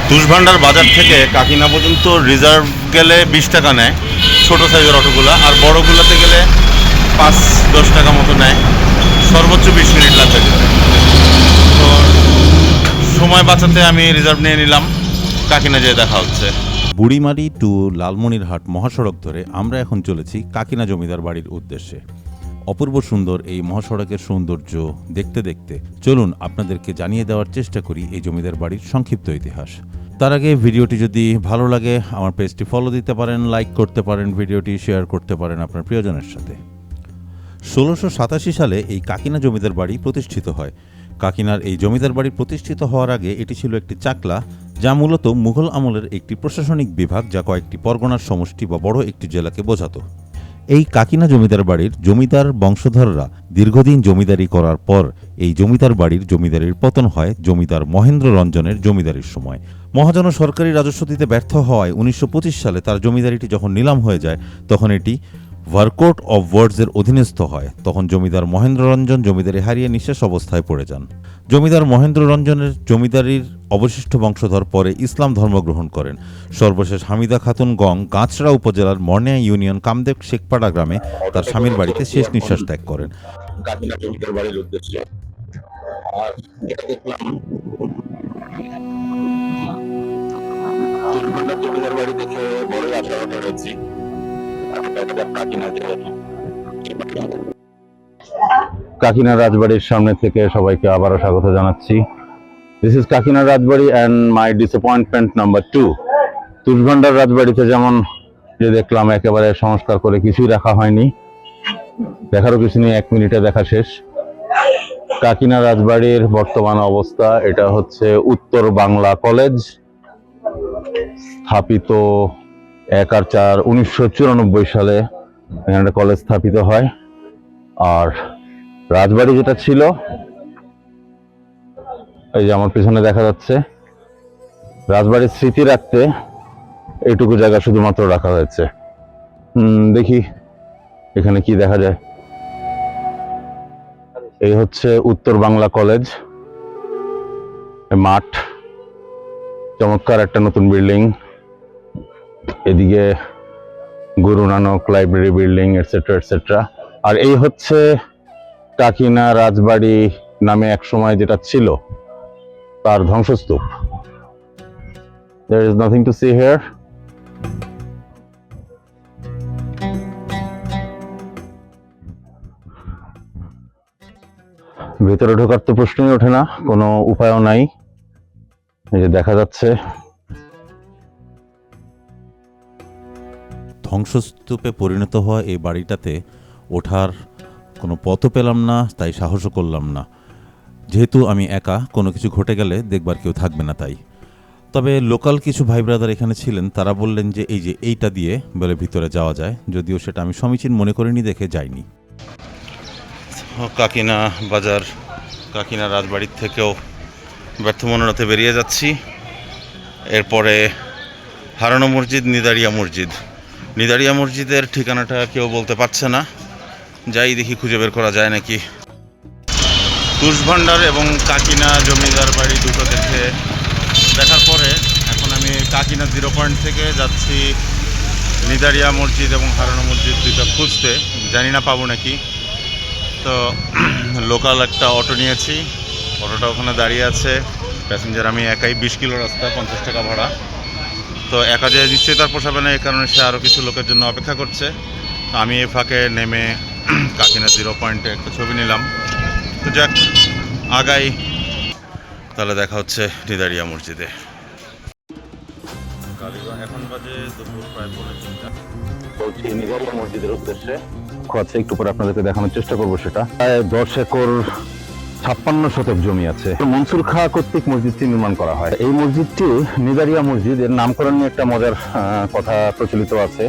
তুষভান্ডার বাজার থেকে কাকিনা পর্যন্ত রিজার্ভ গেলে 20 টাকা নেয় ছোট সাইজের অটোগুলো, আর বড়গুলোতে গেলে 5-10 টাকা মতো নেয়। সর্বোচ্চ 20 মিনিট লাগবে যেতে। তো সময় বাঁচাতে আমি রিজার্ভ নিয়ে নিলাম। কাকিনা যেয়ে দেখা হচ্ছে। বুড়িমারি টু লালমনিরহাট মহাসড়ক ধরে আমরা এখন চলেছি কাকিনা জমিদার বাড়ির উদ্দেশ্যে। অপূর্ব সুন্দর এই মহাসড়কের সৌন্দর্য দেখতে দেখতে চলুন আপনাদেরকে জানিয়ে দেওয়ার চেষ্টা করি এই জমিদার বাড়ির সংক্ষিপ্ত ইতিহাস। তার আগে ভিডিওটি যদি ভালো লাগে আমার পেজটি ফলো দিতে পারেন, লাইক করতে পারেন, ভিডিওটি শেয়ার করতে পারেন আপনার প্রিয়জনের সাথে। 1687 সালে এই কাকিনা জমিদার বাড়ি প্রতিষ্ঠিত হয়। কাকিনার এই জমিদার বাড়ি প্রতিষ্ঠিত হওয়ার আগে এটি ছিল একটি চাকলা, যা মূলত মুঘল আমলের একটি প্রশাসনিক বিভাগ, যা কয়েকটি পরগনার সমষ্টি বা বড় একটি জেলাকে বোঝাতো। এই কাকিনা জমিদার বাড়ির জমিদার বংশধররা দীর্ঘদিন জমিদারি করার পর এই জমিদার বাড়ির জমিদারির পতন হয় জমিদার মহেন্দ্র রঞ্জনের জমিদারির সময়। মহাজন সরকারি রাজস্ব দিতে ব্যর্থ হওয়ায় 1925 সালে তার জমিদারিটি যখন নিলাম হয়ে যায়, তখন এটি ভারকোট অব ওয়ার্ডসের অধীনস্থ হয়। তখন জমিদার মহেন্দ্র রঞ্জন জমিদারি হারিয়ে নিঃশেষ অবস্থায় পড়ে যান। জমিদার মহেন্দ্র রঞ্জনের জমিদারির অবশিষ্ট বংশধর পরে ইসলাম ধর্ম গ্রহণ করেন। সর্বশেষ হামিদা খাতুন গং গাঁচড়া উপজেলার মর্নিয়া ইউনিয়ন কামদেব শেখপাড়া গ্রামে তার স্বামীর বাড়িতে শেষ নিঃশ্বাস ত্যাগ করেন। কাকিনা জমিদার বাড়ির উদ্দেশ্যে আর এটা দেখলাম তুষভান্ডার জমিদার বাড়ি দেখে বড়ই আশাহত হয়েছি। কাকিনা রাজবাড়ির সামনে থেকে সবাইকে আবারও স্বাগত জানাচ্ছি। This is Kakina Rajbari and my disappointment number 2। Tushbhandar রাজবাড়িতে যেমন যে দেখলাম একেবারে সংস্কার করে কিছুই রাখা হয়নি, দেখারও কিছু নেই, 1 মিনিটে দেখা শেষ। কাকিনা রাজবাড়ির বর্তমান অবস্থা, এটা হচ্ছে উত্তর বাংলা কলেজ, স্থাপিত 1/4/1994 সালে এখানে একটা কলেজ স্থাপিত হয়। আর রাজবাড়ি যেটা ছিল, এই যে আমার পিছনে দেখা যাচ্ছে, রাজবাড়ির স্মৃতি রাখতে এইটুকু জায়গা শুধুমাত্র রাখা হয়েছে। দেখি এখানে কি দেখা যায়। এই হচ্ছে উত্তর বাংলা কলেজ মাঠ, চমৎকার একটা নতুন বিল্ডিং। এদিকে Guru Nanak library building etcetera etcetera. আর এই হচ্ছে কাকিনা রাজবাড়ি নামে এক সময় যেটা ছিল তার ধ্বংসস্তূপ। There is nothing to see here. ভেতরে ঢোকার তো প্রশ্নই ওঠে না, কোনো উপায়ও নাই। এই যে দেখা যাচ্ছে ধ্বংসস্তূপে পরিণত হওয়া এই বাড়িটাতে ওঠার কোনো পথও পেলাম না, তাই সাহসও করলাম না। যেহেতু আমি একা, কোনো কিছু ঘটে গেলে দেখবার কেউ থাকবে না তাই। তবে লোকাল কিছু ভাই ব্রাদার এখানে ছিলেন, তারা বললেন যে এই যে এইটা দিয়ে বলে ভিতরে যাওয়া যায়, যদিও সেটা আমি সমীচীন মনে করিনি দেখে যাইনি। কাকিনা বাজার কাকিনা রাজবাড়ির থেকেও ব্যর্থ মনোরথে বেরিয়ে যাচ্ছি। এরপরে হারানো মসজিদ, নিদারিয়া মসজিদ। নিদারিয়া মসজিদের ঠিকানাটা কেউ বলতে পারছে না, যাই দেখি খুঁজে বের করা যায় নাকি। তুষভান্ডার এবং কাকিনা জমিদার বাড়ি দুটো দেখার পরে এখন আমি কাকিনা 0 পয়েন্ট থেকে যাচ্ছি নিদারিয়া মসজিদ এবং হারানো মসজিদ দুটো খুঁজতে। জানি না পাবো নাকি। তো লোকাল একটা অটো নিয়েছি, অটোটা ওখানে দাঁড়িয়ে আছে, প্যাসেঞ্জার আমি একাই, 20 কিলো রাস্তা, 50 টাকা ভাড়া। তো একা যে নিশ্চয়ই তার পোষাবে না, এই কারণে সে আরও কিছু লোকের জন্য অপেক্ষা করছে। তো আমি এই ফাঁকে নেমে কাকিনা 0 পয়েন্টে একটা ছবি নিলাম। তো যাক, আগাই, তাহলে দেখা হচ্ছে নিদারিয়া মসজিদে। এখন বাজে দুপুর প্রায় 3:30। বলছি নিদারিয়া মসজিদের উদ্দেশ্যে আছে, একটু পরে আপনাদেরকে দেখানোর চেষ্টা করবো। সেটা 10 একর 56 শতক জমি আছে। মনসুর খাঁ কর্তৃক মসজিদটি নির্মাণ করা হয়। এই মসজিদটি নিদারিয়া মসজিদ, এর নামকরণ নিয়ে একটা মজার কথা প্রচলিত আছে।